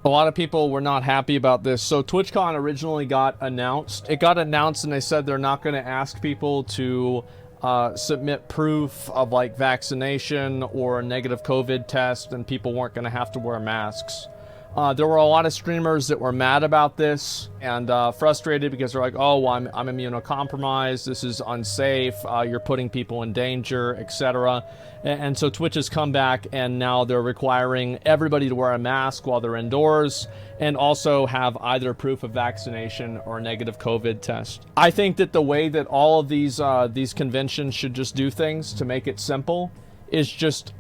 A lot of people were not happy about this. So TwitchCon originally got announced. It got announced and they said they're not going to ask people to submit proof of like vaccination or a negative COVID test, and people weren't going to have to wear masks. There were a lot of streamers that were mad about this and frustrated because they're like, oh, well, I'm immunocompromised, this is unsafe, you're putting people in danger, etc. And so Twitch has come back and now they're requiring everybody to wear a mask while they're indoors and also have either proof of vaccination or a negative COVID test. I think that the way that all of these conventions should just do things to make it simple is just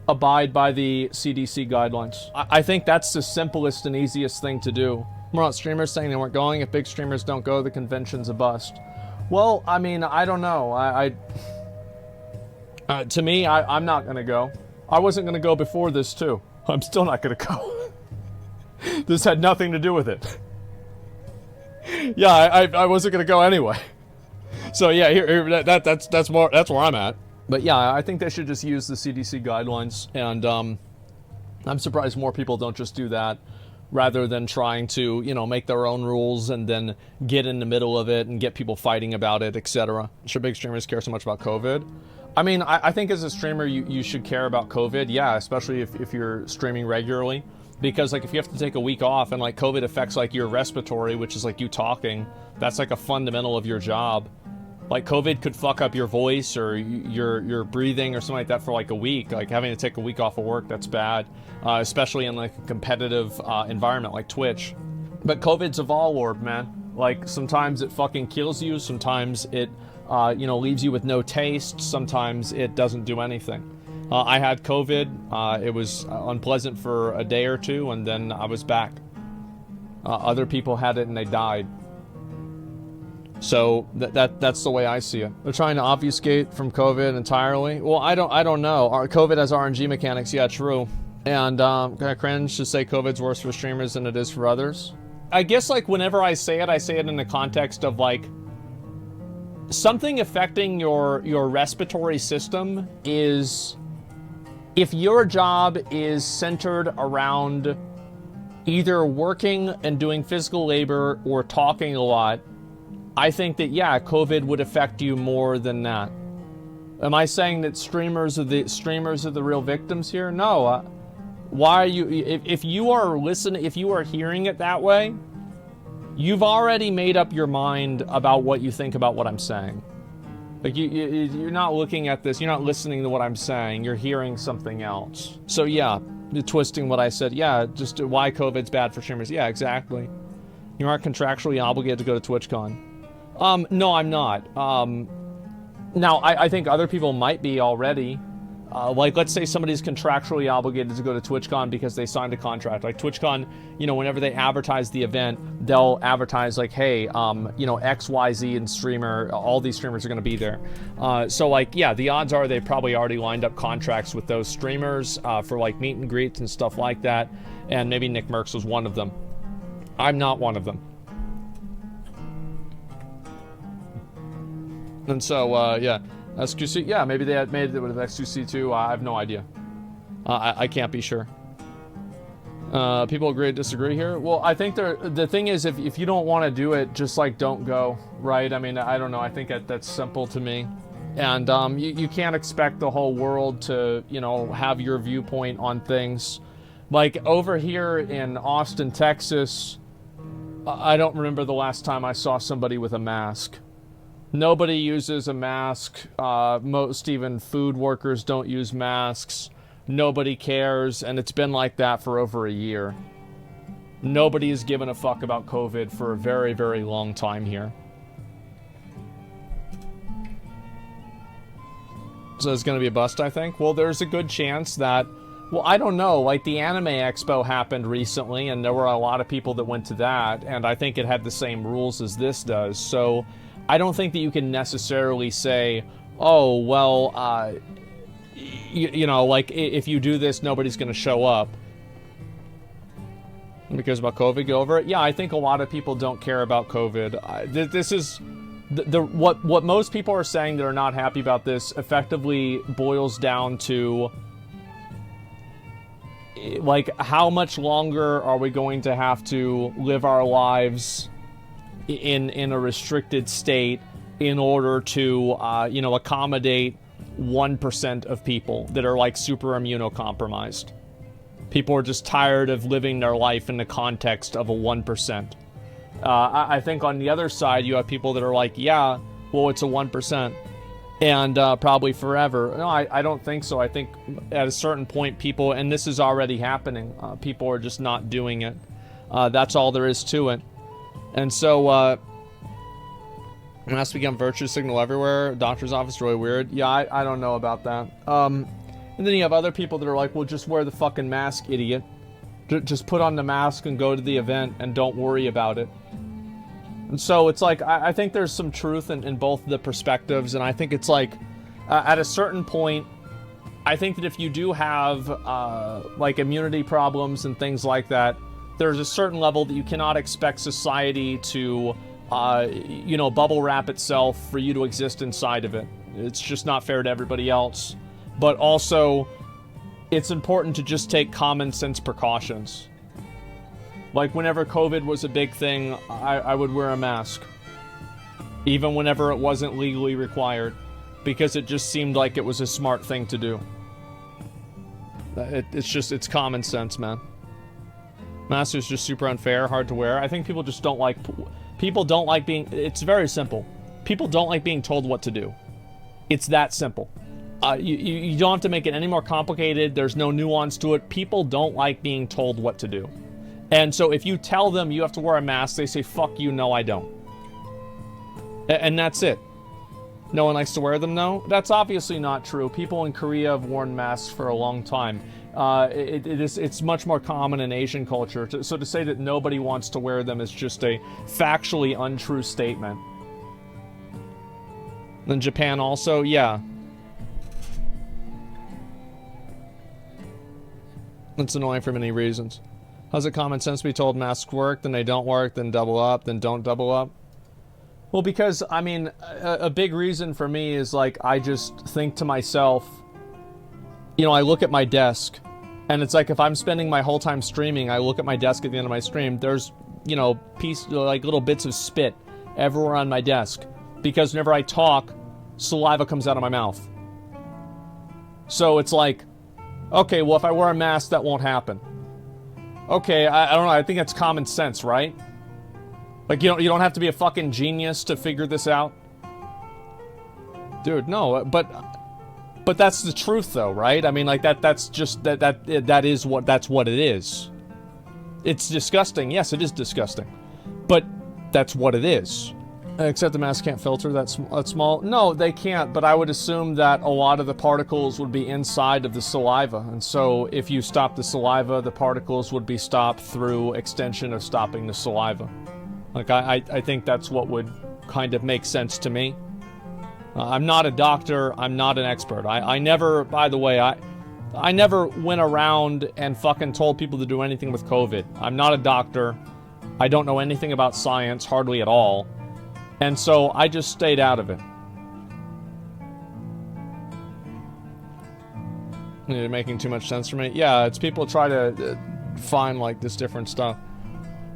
abide by the CDC guidelines. I think that's the simplest and easiest thing to do. More on streamers saying they weren't going. If big streamers don't go, the convention's a bust. Well, I mean, I don't know. To me, I'm not gonna go. I wasn't gonna go before this too. I'm still not gonna go. This had nothing to do with it. Yeah, I wasn't gonna go anyway. So yeah, that's where I'm at. But yeah, I think they should just use the CDC guidelines, and I'm surprised more people don't just do that rather than trying to, you know, make their own rules and then get in the middle of it and get people fighting about it, etc. Should big streamers care so much about COVID? I mean, I think as a streamer, you should care about COVID, yeah, especially if you're streaming regularly. Because, like, if you have to take a week off and, like, COVID affects, like, your respiratory, which is, like, you talking, that's, like, a fundamental of your job. Like, COVID could fuck up your voice or your breathing or something like that for, like, a week. Like, having to take a week off of work, that's bad. Especially in, like, a competitive environment like Twitch. But COVID's a Volorb, man. Like, sometimes it fucking kills you. Sometimes it, you know, leaves you with no taste. Sometimes it doesn't do anything. I had COVID. It was unpleasant for a day or two, and then I was back. Other people had it and they died. So that's the way I see it. They're trying to obfuscate from COVID entirely. Well, I don't know. COVID has RNG mechanics. Yeah, true. And kind of cringe to say COVID's worse for streamers than it is for others. I guess, like, whenever I say it in the context of, like, something affecting your respiratory system is, if your job is centered around either working and doing physical labor or talking a lot, I think that, yeah, COVID would affect you more than that. Am I saying that streamers are the real victims here? No. Why are you, if you are listening, if you are hearing it that way, you've already made up your mind about what you think about what I'm saying. Like, you're not looking at this, you're not listening to what I'm saying, you're hearing something else. So yeah, you're twisting what I said. Yeah, just why COVID's bad for streamers. Yeah, exactly. You aren't contractually obligated to go to TwitchCon. No, I'm not. Now, I think other people might be already. Like, let's say somebody's contractually obligated to go to TwitchCon because they signed a contract. Like, TwitchCon, you know, whenever they advertise the event, they'll advertise, like, hey, you know, XYZ and streamer, all these streamers are going to be there. So, like, yeah, the odds are they probably already lined up contracts with those streamers for, like, meet and greets and stuff like that. And maybe Nick Merckx was one of them. I'm not one of them. And so, yeah. SQC, yeah, maybe they had made it with XQC too. I have no idea. I can't be sure. People agree, disagree here. Well, I think the thing is, if you don't want to do it, just, like, don't go, right? I mean, I don't know. I think that's simple to me. And you can't expect the whole world to, you know, have your viewpoint on things. Like, over here in Austin, Texas, I don't remember the last time I saw somebody with a mask. Nobody uses a mask. Most even food workers don't use masks. Nobody cares, and it's been like that for over a year. Nobody has given a fuck about COVID for a very, very long time here. So it's gonna be a bust, I think? Well, there's a good chance that... Well, I don't know. Like, the Anime Expo happened recently, and there were a lot of people that went to that, and I think it had the same rules as this does, so... I don't think that you can necessarily say, oh, well, you know, like, if you do this, nobody's going to show up. Because about COVID, go over it? Yeah, I think a lot of people don't care about COVID. This is... what most people are saying that are not happy about this effectively boils down to... like, how much longer are we going to have to live our lives in a restricted state in order to, you know, accommodate 1% of people that are, like, super immunocompromised? People are just tired of living their life in the context of a 1%. I think on the other side, you have people that are like, yeah, well, it's a 1%. And probably forever. No, I don't think so. I think at a certain point, people, and this is already happening, people are just not doing it. That's all there is to it. And so, mask become virtue signal everywhere. Doctor's office, really weird. Yeah, I don't know about that. And then you have other people that are like, well, just wear the fucking mask, idiot. Just put on the mask and go to the event and don't worry about it. And so it's like, I think there's some truth in both the perspectives, and I think it's like, at a certain point, I think that if you do have, like, immunity problems and things like that, there's a certain level that you cannot expect society to, you know, bubble wrap itself for you to exist inside of it. It's just not fair to everybody else. But also, it's important to just take common sense precautions. Like, whenever COVID was a big thing, I would wear a mask. Even whenever it wasn't legally required. Because it just seemed like it was a smart thing to do. It's common sense, man. Mask is just super unfair, hard to wear. I think people just don't like... People don't like being... It's very simple. People don't like being told what to do. It's that simple. You don't have to make it any more complicated. There's no nuance to it. People don't like being told what to do. And so if you tell them you have to wear a mask, they say, fuck you, no I don't. And that's it. No one likes to wear them, no? That's obviously not true. People in Korea have worn masks for a long time. It's much more common in Asian culture. So to say that nobody wants to wear them is just a factually untrue statement. Then Japan also, yeah. It's annoying for many reasons. How's it common sense to be told masks work, then they don't work, then double up, then don't double up? Well, because, I mean, a big reason for me is, like, I just think to myself, you know, I look at my desk, and it's like if I'm spending my whole time streaming, I look at my desk at the end of my stream, there's, you know, like little bits of spit everywhere on my desk. Because whenever I talk, saliva comes out of my mouth. So it's like, okay, well, if I wear a mask, that won't happen. Okay, I don't know, I think that's common sense, right? Like, you don't have to be a fucking genius to figure this out. Dude, no, but that's the truth, though, right? I mean, like, that's just, that's what it is. It's disgusting. Yes, it is disgusting. But that's what it is. Except the mask can't filter that small. No, they can't, but I would assume that a lot of the particles would be inside of the saliva. And so if you stop the saliva, the particles would be stopped through extension of stopping the saliva. Like, I think that's what would kind of make sense to me. I'm not a doctor. I'm not an expert. I never, by the way, I never went around and fucking told people to do anything with COVID. I'm not a doctor. I don't know anything about science, hardly at all. And so I just stayed out of it. You're making too much sense for me. Yeah, it's people try to find, like, this different stuff.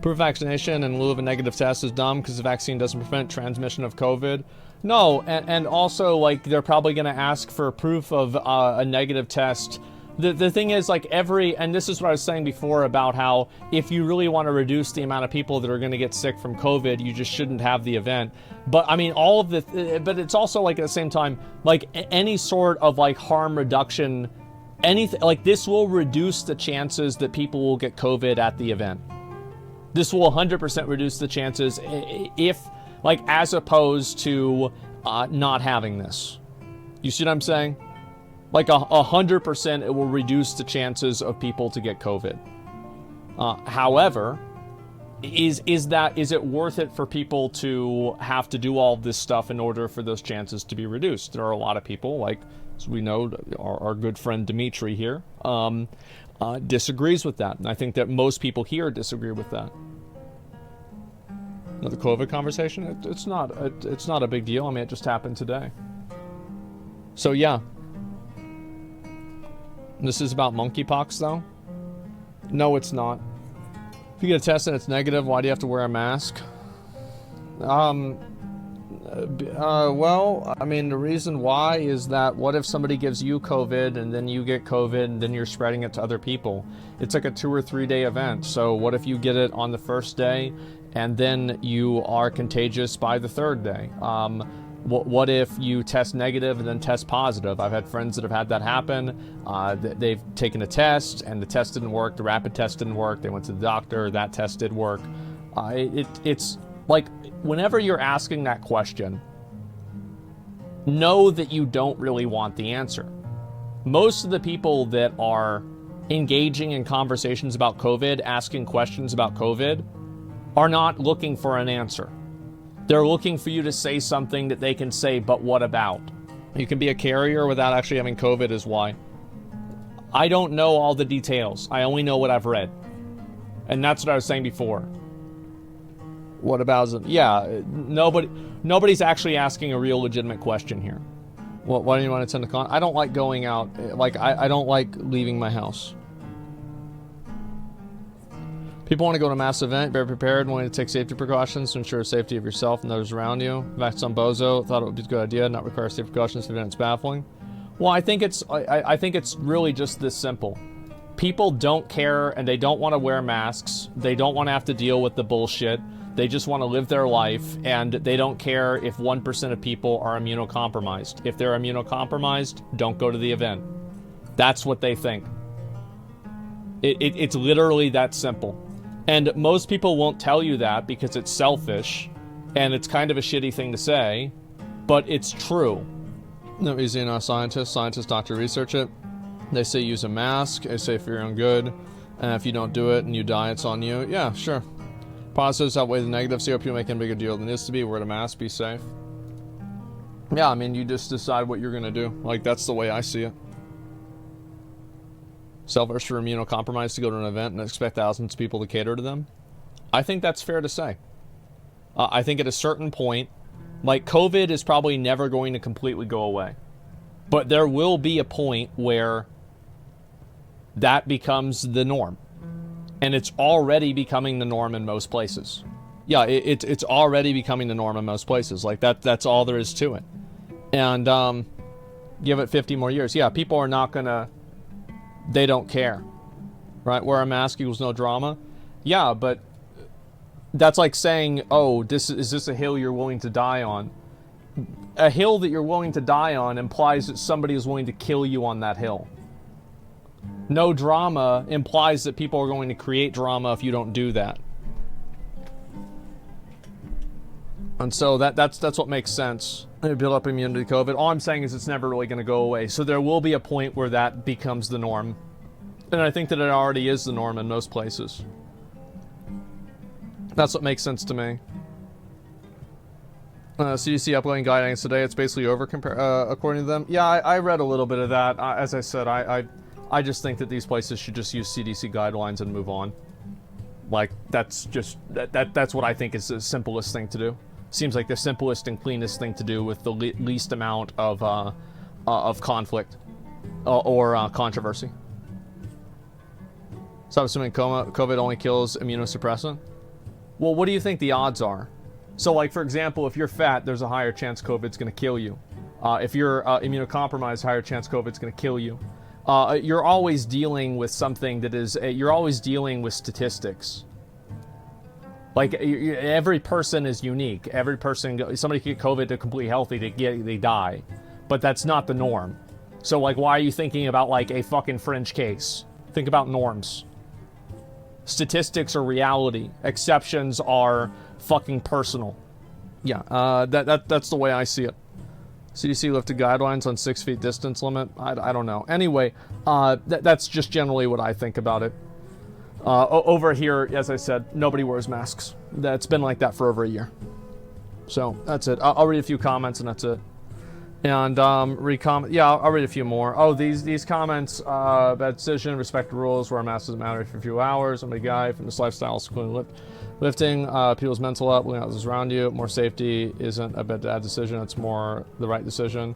Proof of vaccination in lieu of a negative test is dumb because the vaccine doesn't prevent transmission of COVID. No, and also, like, they're probably going to ask for proof of a negative test. The thing is, like, and this is what I was saying before about how if you really want to reduce the amount of people that are going to get sick from COVID, you just shouldn't have the event. But, I mean, but it's also, like, at the same time, like, any sort of, like, harm reduction, anything, like, this will reduce the chances that people will get COVID at the event. This will 100% reduce the chances if, like, as opposed to not having this. You see what I'm saying? Like 100% it will reduce the chances of people to get COVID. However, is it worth it for people to have to do all this stuff in order for those chances to be reduced? There are a lot of people, like, as we know, our good friend Dimitri here, disagrees with that. And I think that most people here disagree with that. The COVID conversation, it's not a big deal. I mean, it just happened today. So yeah. This is about monkeypox, though. No, it's not. If you get a test and it's negative, why do you have to wear a mask? Well, I mean, the reason why is that what if somebody gives you COVID and then you get COVID and then you're spreading it to other people? It's like a 2 or 3 day event. So what if you get it on the first day and then you are contagious by the 3rd day? What if you test negative and then test positive? I've had friends that have had that happen. They've taken a test and the test didn't work. The rapid test didn't work. They went to the doctor. That test did work. It's like, whenever you're asking that question, know that you don't really want the answer. Most of the people that are engaging in conversations about COVID, asking questions about COVID, are not looking for an answer. They're looking for you to say something that they can say, but what about? You can be a carrier without actually having COVID is why. I don't know all the details. I only know what I've read. And that's what I was saying before. What about it? Yeah, nobody's actually asking a real legitimate question here. Well, why do you want to attend the con? I don't like going out. Like, I don't like leaving my house. People want to go to a mass event, be prepared, wanting to take safety precautions to ensure the safety of yourself and those around you. In fact, some bozo thought it would be a good idea, not require safety precautions to the event. It's baffling. Well, I think it's really just this simple. People don't care and they don't want to wear masks. They don't want to have to deal with the bullshit. They just want to live their life, and they don't care if 1% of people are immunocompromised. If they're immunocompromised, don't go to the event. That's what they think. It's literally that simple. And most people won't tell you that because it's selfish, and it's kind of a shitty thing to say, but it's true. No, easy enough. Scientists, doctor, research it. They say use a mask. They say for your own good. And if you don't do it and you die, it's on you. Yeah, sure. Positives outweigh the negatives. See how people making a bigger deal than it is to be. Wear a mask, be safe. Yeah, I mean, you just decide what you're going to do. Like, that's the way I see it. Selfish for immunocompromised to go to an event and expect thousands of people to cater to them? I think that's fair to say. I think at a certain point, like, COVID is probably never going to completely go away. But there will be a point where that becomes the norm. And it's already becoming the norm in most places. Yeah, it's already becoming the norm in most places. Like, that's all there is to it. And give it 50 more years. Yeah, people are not gonna... They don't care. Right? Wear a mask equals no drama. Yeah, but that's like saying, oh, is this a hill you're willing to die on? A hill that you're willing to die on implies that somebody is willing to kill you on that hill. No drama implies that people are going to create drama if you don't do that. And so that's what makes sense. Build up immunity to COVID. All I'm saying is it's never really going to go away. So there will be a point where that becomes the norm. And I think that it already is the norm in most places. That's what makes sense to me. CDC uploading guidelines today. It's basically over according to them. Yeah, I read a little bit of that. As I said, I just think that these places should just use CDC guidelines and move on. Like, that's just that's what I think is the simplest thing to do. Seems like the simplest and cleanest thing to do with the least amount of conflict or controversy. So I'm assuming COVID only kills immunosuppressant. Well, what do you think the odds are? So, like, for example, if you're fat, there's a higher chance COVID's going to kill you. If you're immunocompromised, higher chance COVID's going to kill you. You're always dealing with something that is... you're always dealing with statistics. Like, every person is unique. Every person... Somebody can get COVID to completely healthy, they die. But that's not the norm. So, like, why are you thinking about, like, a fucking fringe case? Think about norms. Statistics are reality. Exceptions are fucking personal. Yeah, that's the way I see it. CDC lifted guidelines on 6 feet distance limit. I don't know. Anyway, that's just generally what I think about it. Over here, as I said, nobody wears masks. That's been like that for over a year. So that's it. I'll read a few comments and that's it. And I'll read a few more. Oh, these comments. Bad decision. Respect the rules. Wear a mask doesn't matter for a few hours. I'm a guy from this lifestyle, including lifting. People's mental up. Looking out this around you. More safety isn't a bad decision. It's more the right decision.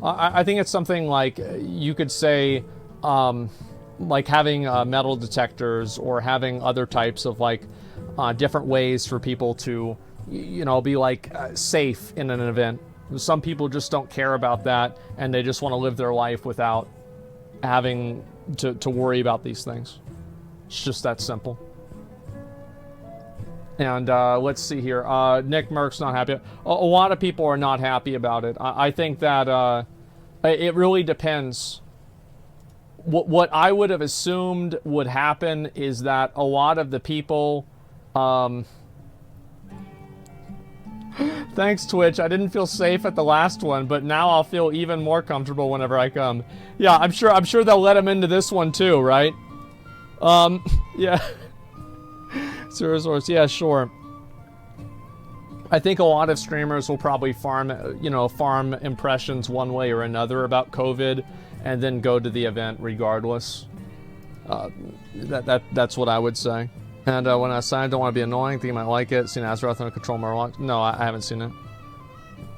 I think it's something like you could say. like having metal detectors or having other types of like different ways for people to, you know, be like safe in an event. Some people just don't care about that, and they just want to live their life without having to worry about these things. It's just that simple. And let's see here. Nick Merck's not happy. A lot of people are not happy about it. I think that it really depends. What I would have assumed would happen is that a lot of the people... Thanks, Twitch. I didn't feel safe at the last one, but now I'll feel even more comfortable whenever I come. Yeah, I'm sure they'll let him into this one too, right? Yeah. Source, yeah, sure. I think a lot of streamers will probably farm impressions one way or another about COVID, and then go to the event regardless. That's what I would say. And when I say I don't want to be annoying, think you might like it. Seen Azeroth and Control Murloc? No, I haven't seen it.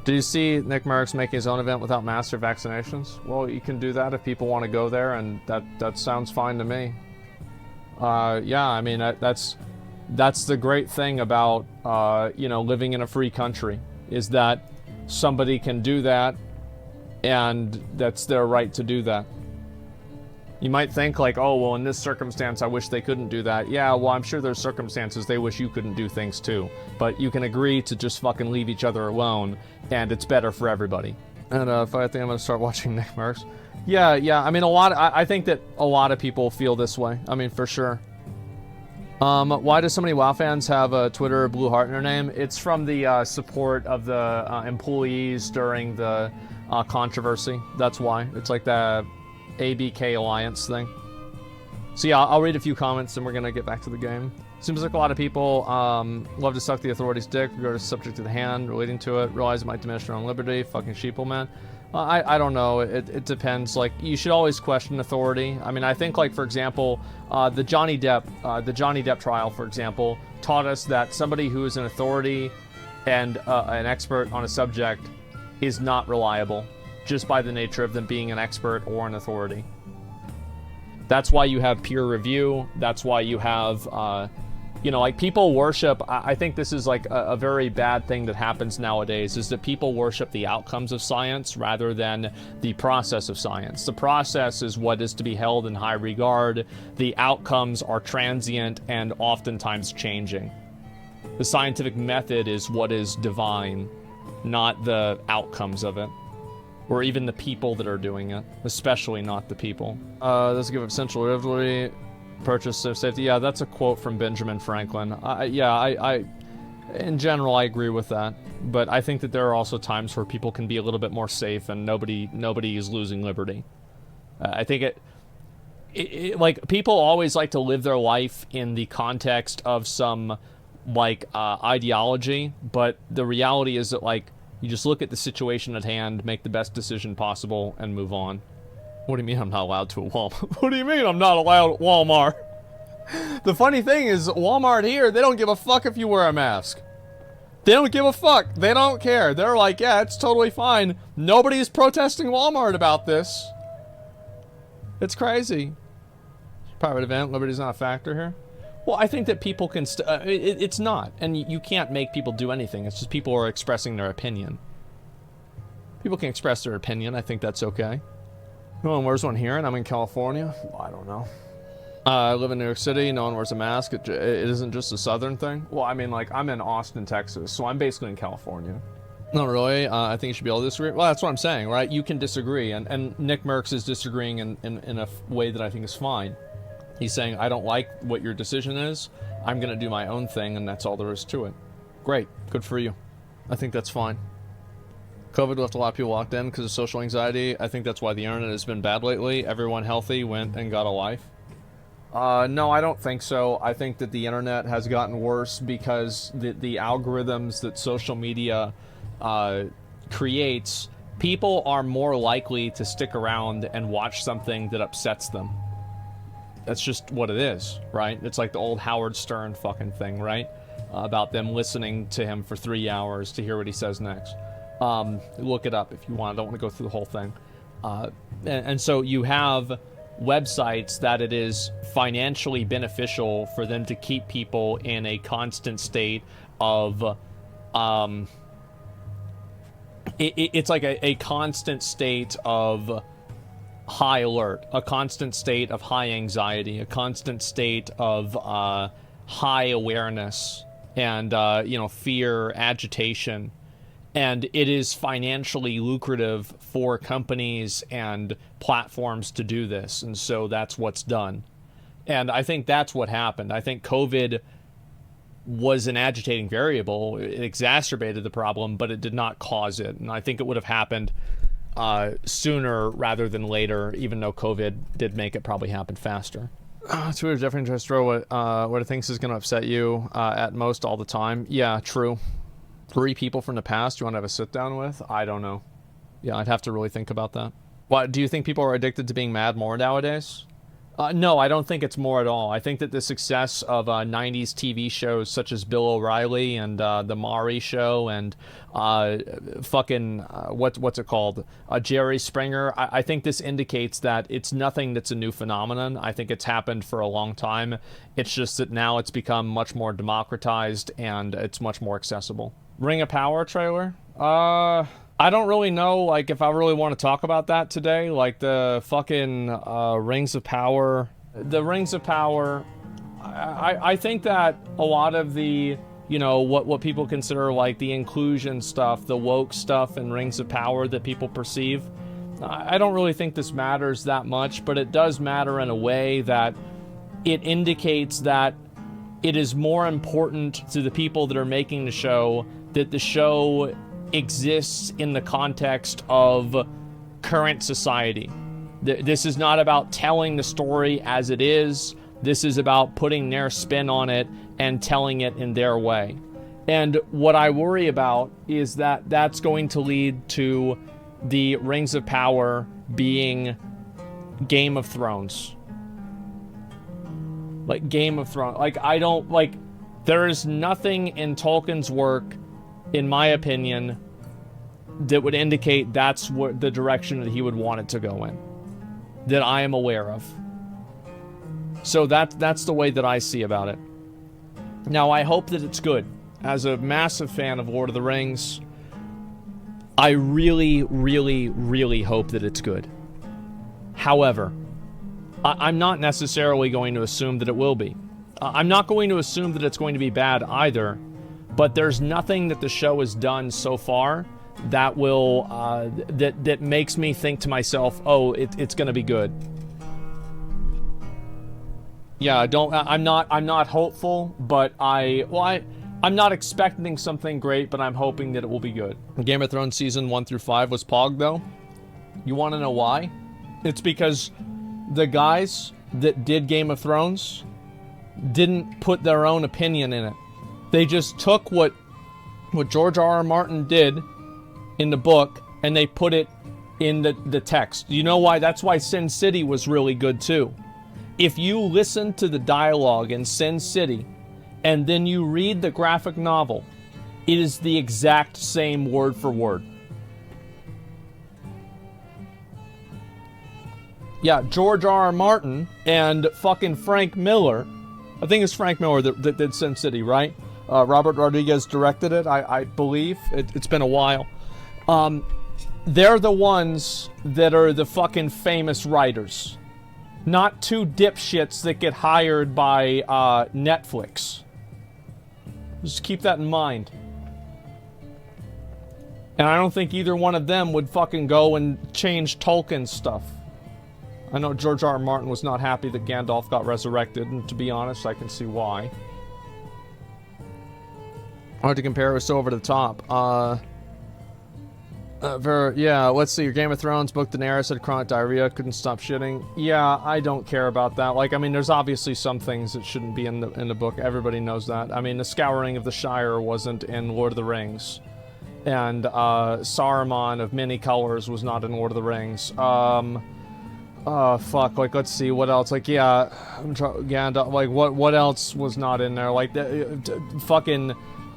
Did you see Nick Merckx making his own event without master vaccinations? Well, you can do that if people want to go there, and that sounds fine to me. Yeah, I mean that's the great thing about living in a free country, is that somebody can do that, and that's their right to do that. You might think like, oh, well, in this circumstance, I wish they couldn't do that. Yeah, well, I'm sure there's circumstances they wish you couldn't do things too. But you can agree to just fucking leave each other alone, and it's better for everybody. And if I think I'm gonna start watching Nick Merckx. Yeah, I mean, I think that a lot of people feel this way. I mean, for sure. Why do so many WoW fans have a Twitter blue heart in their name? It's from the support of the employees during the controversy. That's why. It's like the ABK Alliance thing. So yeah, I'll read a few comments and we're gonna get back to the game. Seems like a lot of people love to suck the authorities' dick, regardless of subject to the hand, relating to it, realize it might diminish their own liberty, fucking sheeple, man. I don't know, it depends. Like, you should always question authority. I mean, I think, like, for example, the Johnny Depp trial, for example, taught us that somebody who is an authority and an expert on a subject is not reliable, just by the nature of them being an expert or an authority. That's why you have peer review. That's why you have, like, people worship. I think this is like a very bad thing that happens nowadays, is that people worship the outcomes of science rather than the process of science. The process is what is to be held in high regard. The outcomes are transient and oftentimes changing. The scientific method is what is divine, not the outcomes of it. Or even the people that are doing it, especially not the people. Let's give it central liberty, purchase of safety. Yeah, that's a quote from Benjamin Franklin. In general, I agree with that. But I think that there are also times where people can be a little bit more safe and nobody is losing liberty. I think like, people always like to live their life in the context of some, like, ideology, but the reality is that, like, you just look at the situation at hand, make the best decision possible, and move on. What do you mean I'm not allowed to a Walmart? What do you mean I'm not allowed at Walmart? The funny thing is, Walmart here, they don't give a fuck if you wear a mask. They don't give a fuck. They don't care. They're like, yeah, it's totally fine. Nobody's protesting Walmart about this. It's crazy. Private event, liberty's not a factor here. Well, I think that people can... it's not. And you can't make people do anything. It's just people are expressing their opinion. People can express their opinion. I think that's okay. No one wears one here, and I'm in California. Well, I don't know. I live in New York City. No one wears a mask. It isn't just a southern thing. Well, I mean, like, I'm in Austin, Texas, so I'm basically in California. Not really. I think you should be able to disagree. Well, that's what I'm saying, right? You can disagree, and Nick Merckx is disagreeing in a way that I think is fine. He's saying, I don't like what your decision is. I'm going to do my own thing, and that's all there is to it. Great. Good for you. I think that's fine. COVID left a lot of people locked in because of social anxiety. I think that's why the internet has been bad lately. Everyone healthy went and got a life. No, I don't think so. I think that the internet has gotten worse because the algorithms that social media creates, people are more likely to stick around and watch something that upsets them. That's just what it is, right? It's like the old Howard Stern fucking thing, right? About them listening to him for 3 hours to hear what he says next. Look it up if you want. I don't want to go through the whole thing. And so you have websites that it is financially beneficial for them to keep people in a constant state of it's like a constant state of high alert, a constant state of high anxiety, a constant state of high awareness and fear, agitation. And it is financially lucrative for companies and platforms to do this. And so that's what's done. And I think that's what happened. I think COVID was an agitating variable. It exacerbated the problem, but it did not cause it. And I think it would have happened sooner rather than later, even though COVID did make it probably happen faster. Twitter definitely tries to throw what it thinks is going to upset you at most all the time. Yeah, true. 3 people from the past you want to have a sit down with? I don't know. Yeah, I'd have to really think about that. What, do you think people are addicted to being mad more nowadays? No, I don't think it's more at all. I think that the success of 90s TV shows such as Bill O'Reilly and The Maury Show and what's it called? Jerry Springer. I think this indicates that it's nothing that's a new phenomenon. I think it's happened for a long time. It's just that now it's become much more democratized and it's much more accessible. Ring of Power trailer? I don't really know, like, if I really want to talk about that today. Like, the fucking Rings of Power. The Rings of Power, I think that a lot of the, what people consider, like, the inclusion stuff, the woke stuff in Rings of Power that people perceive, I don't really think this matters that much, but it does matter in a way that it indicates that it is more important to the people that are making the show that the show exists in the context of current society. This is not about telling the story as it is. This is about putting their spin on it and telling it in their way. And what I worry about is that that's going to lead to the Rings of Power being Game of Thrones. Like Game of Thrones. There is nothing in Tolkien's work, in my opinion, that would indicate that's what the direction that he would want it to go in, that I am aware of. So that's the way that I see about it. Now, I hope that it's good. As a massive fan of Lord of the Rings, I really, really, really hope that it's good. However, I'm not necessarily going to assume that it will be. I'm not going to assume that it's going to be bad either, but there's nothing that the show has done so far that will that makes me think to myself, oh, it's gonna be good. Yeah, I'm not hopeful, but I'm not expecting something great, but I'm hoping that it will be good. Game of Thrones season 1 through 5 was Pog, though. You want to know why? It's because the guys that did Game of Thrones didn't put their own opinion in it. They just took what George R.R. Martin did in the book, and they put it in the text. You know why? That's why Sin City was really good, too. If you listen to the dialogue in Sin City, and then you read the graphic novel, it is the exact same word for word. Yeah, George R.R. Martin and fucking Frank Miller, I think it's Frank Miller that did Sin City, right? Robert Rodriguez directed it, I believe. It's been a while. They're the ones that are the fucking famous writers. Not 2 dipshits that get hired by Netflix. Just keep that in mind. And I don't think either one of them would fucking go and change Tolkien's stuff. I know George R.R. Martin was not happy that Gandalf got resurrected, and to be honest, I can see why. Hard to compare, it was so over the top. Yeah, let's see. Your Game of Thrones book, Daenerys had chronic diarrhea, couldn't stop shitting. Yeah, I don't care about that. Like, I mean, there's obviously some things that shouldn't be in the book. Everybody knows that. I mean, the Scouring of the Shire wasn't in Lord of the Rings. And, Saruman of many colors was not in Lord of the Rings. Fuck, like, let's see, what else? Like, yeah, Gandalf, like, what else was not in there? Like, fucking,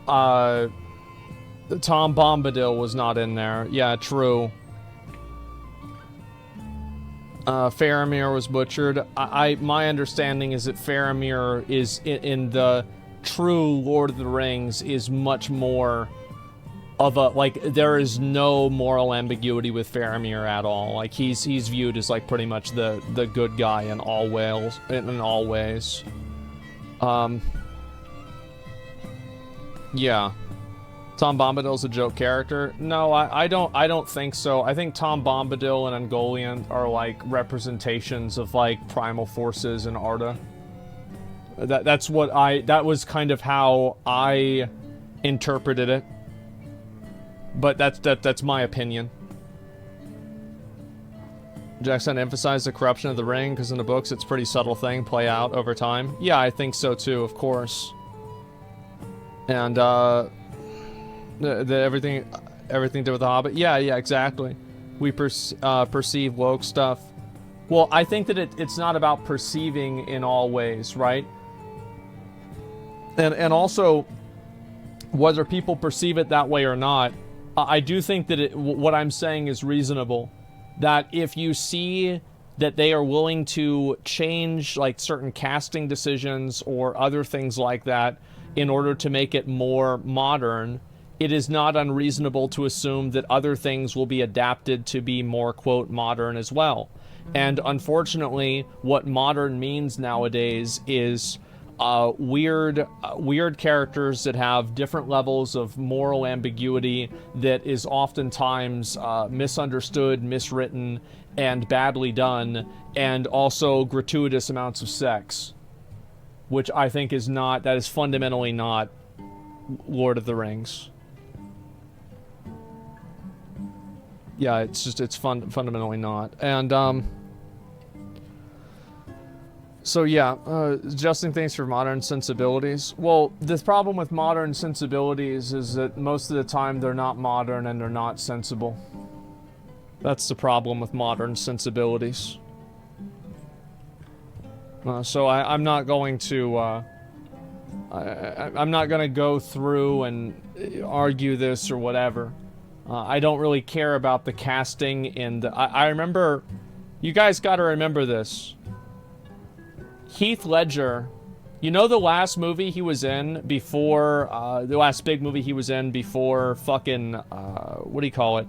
Tom Bombadil was not in there. Yeah, true. Faramir was butchered. My understanding is that Faramir is in the true Lord of the Rings is much more of a, like, there is no moral ambiguity with Faramir at all. Like, he's viewed as like pretty much the good guy in all ways. Yeah. Tom Bombadil's a joke character? No, I don't think so. I think Tom Bombadil and Ungoliant are like representations of like primal forces in Arda. That was kind of how I interpreted it. But that's my opinion. Jackson emphasized the corruption of the ring because in the books it's a pretty subtle thing play out over time. Yeah, I think so too, of course. And everything did with the Hobbit. Yeah, exactly. We perceive woke stuff. Well, I think that it's not about perceiving in all ways, right? And also, whether people perceive it that way or not, I do think that what I'm saying is reasonable. That if you see that they are willing to change like certain casting decisions or other things like that in order to make it more modern, it is not unreasonable to assume that other things will be adapted to be more, quote, modern as well. And unfortunately, what modern means nowadays is weird characters that have different levels of moral ambiguity that is oftentimes misunderstood, miswritten, and badly done, and also gratuitous amounts of sex, which I think is fundamentally not Lord of the Rings. Yeah, it's fundamentally not. And so yeah, adjusting things for modern sensibilities. Well, the problem with modern sensibilities is that most of the time they're not modern and they're not sensible. That's the problem with modern sensibilities. So I'm not going to I'm not going to go through and argue this or whatever. I don't really care about the casting and I remember, you guys got to remember this. Heath Ledger, you know the last movie he was in before, the last big movie he was in before fucking, what do you call it?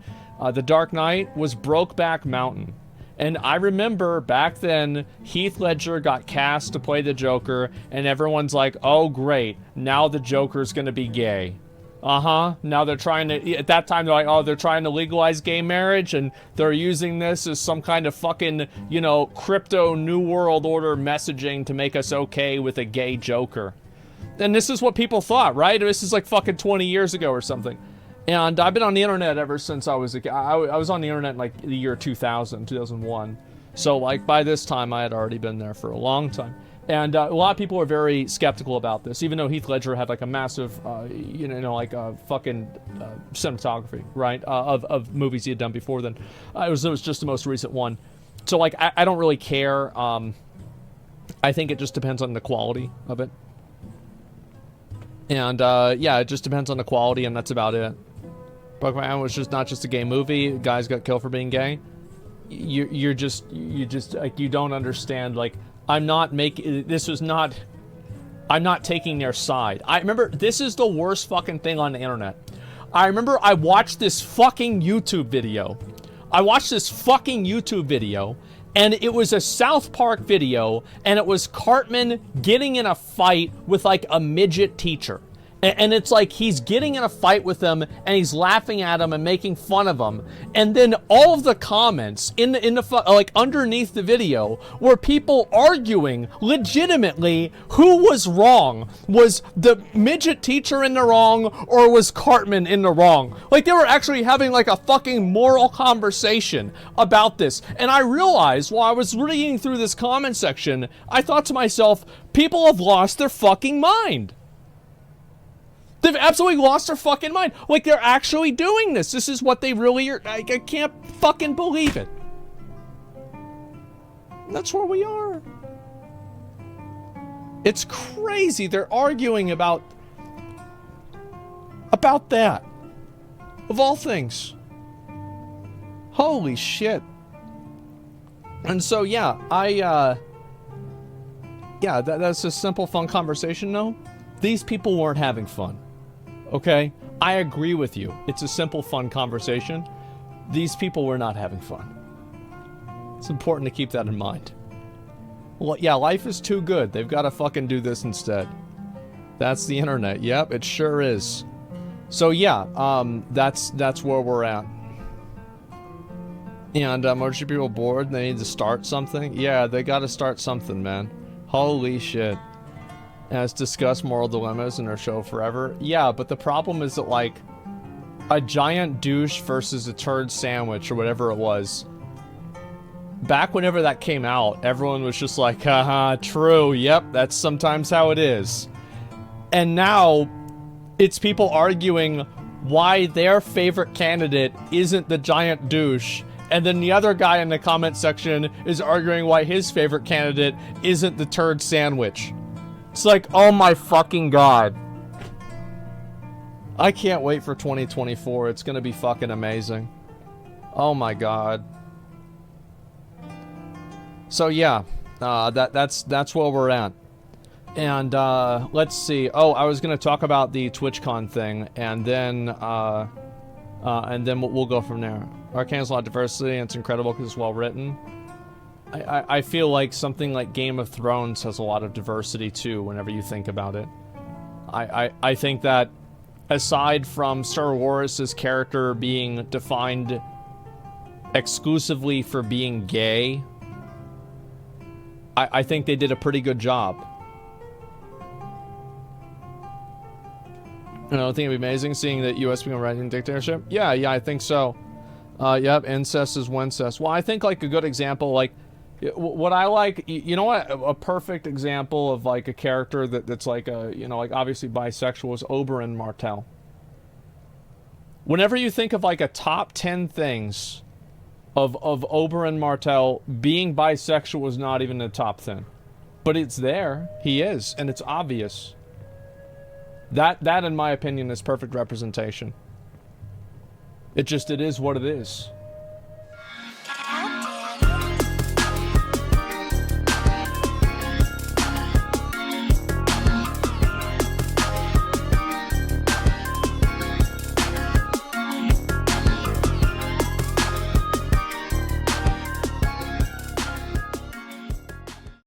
The Dark Knight was Brokeback Mountain. And I remember back then, Heath Ledger got cast to play the Joker, and everyone's like, oh great, now the Joker's gonna be gay. Now they're trying to, at that time they're like, oh, they're trying to legalize gay marriage and they're using this as some kind of fucking, you know, crypto New World Order messaging to make us okay with a gay Joker. And this is what people thought, right? This is like fucking 20 years ago or something. And I've been on the internet ever since I was a kid. I was on the internet in like the year 2000, 2001. So like by this time I had already been there for a long time. And a lot of people are very skeptical about this, even though Heath Ledger had like a massive, like fucking cinematography, right, of movies he had done before then. It was just the most recent one. So like, I don't really care. I think it just depends on the quality of it. And yeah, it just depends on the quality, and that's about it. Brokeback was just not just a gay movie. Guys got killed for being gay. You just like, you don't understand, like, I'm not taking their side. I remember, this is the worst fucking thing on the internet. I remember I watched this fucking YouTube video. And it was a South Park video, and it was Cartman getting in a fight with like a midget teacher. And it's like he's getting in a fight with him, and he's laughing at him and making fun of him. And then all of the comments in the like underneath the video were people arguing legitimately who was wrong. Was the midget teacher in the wrong, or was Cartman in the wrong? Like, they were actually having like a fucking moral conversation about this. And I realized while I was reading through this comment section, I thought to myself, people have lost their fucking mind. They've absolutely lost their fucking mind. Like, they're actually doing this. This is what they really are. I can't fucking believe it. That's where we are. It's crazy. They're arguing about that. Of all things. Holy shit. And so, yeah, yeah, that's a simple, fun conversation, no? These people weren't having fun, okay? I agree with you. It's a simple, fun conversation. These people were not having fun. It's important to keep that in mind. Well, yeah, life is too good. They've got to fucking do this instead. That's the internet. Yep, it sure is. So, yeah, that's where we're at. And are people bored? They need to start something? Yeah, they got to start something, man. Holy shit. As discussed moral dilemmas in our show forever. Yeah, but the problem is that, like, a giant douche versus a turd sandwich or whatever it was. Back whenever that came out, everyone was just like, haha, true, yep, that's sometimes how it is. And now, it's people arguing why their favorite candidate isn't the giant douche, and then the other guy in the comment section is arguing why his favorite candidate isn't the turd sandwich. It's like, oh my fucking god. I can't wait for 2024. It's gonna be fucking amazing. Oh my god. So yeah, that's where we're at. And let's see. Oh, I was gonna talk about the TwitchCon thing, and then we'll go from there. Arcane has a lot of diversity, and it's incredible because it's well written. I feel like something like Game of Thrones has a lot of diversity too, whenever you think about it. I think that aside from Star Wars' character being defined exclusively for being gay, I think they did a pretty good job. You know, I think it'd be amazing seeing that U.S. become a right-wing dictatorship. Yeah, I think so. Yep, incest is wincest. Well, I think, like, a good example, like, what I like, you know what, a perfect example of, like, a character that's, like, you know, like, obviously bisexual is Oberyn Martell. Whenever you think of, like, a top 10 things of Oberyn Martell, being bisexual is not even in the top 10. But it's there. He is, and it's obvious. That, in my opinion, is perfect representation. It is what it is.